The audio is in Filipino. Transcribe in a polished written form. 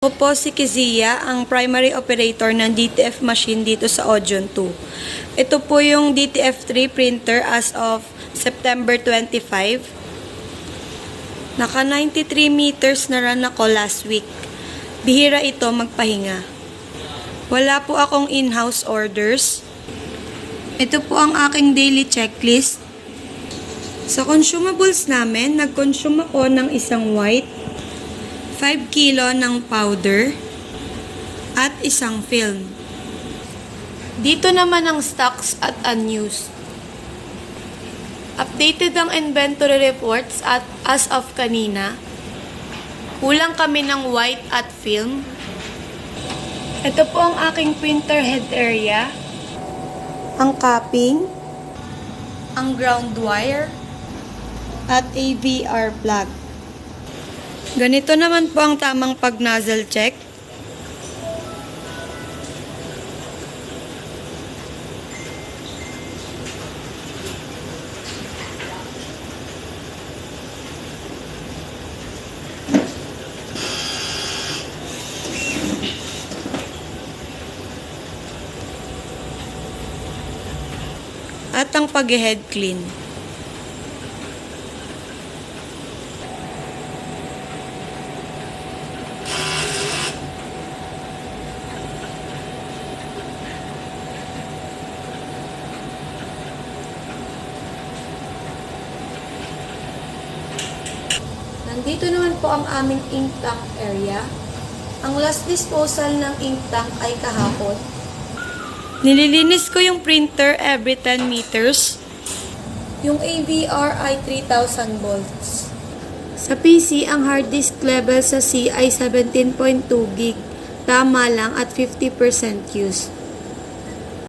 Ako po si Kizia, ang primary operator ng DTF machine dito sa Audion 2. Ito po yung DTF3 printer as of September 25. Naka 93 meters na run ako last week. Bihira ito magpahinga. Wala po akong in-house orders. Ito po ang aking daily checklist. Sa consumables namin, nag-consume ako ng isang white, 5 kilo ng powder, at isang film. Dito naman ang stocks at unused. Updated ang inventory reports at as of kanina. Kulang kami ng white at film. Ito po ang aking printer head area, ang capping, ang ground wire, at AVR plug. Ganito naman po ang tamang pag-nozzle check. At ang pag-head clean. Nandito naman po ang aming ink tank area. Ang last disposal ng ink tank ay kahapon. Nililinis ko yung printer every 10 meters. Yung AVR ay 3,000 volts. Sa PC, ang hard disk level sa C ay 17.2 gig. Tama lang at 50% use.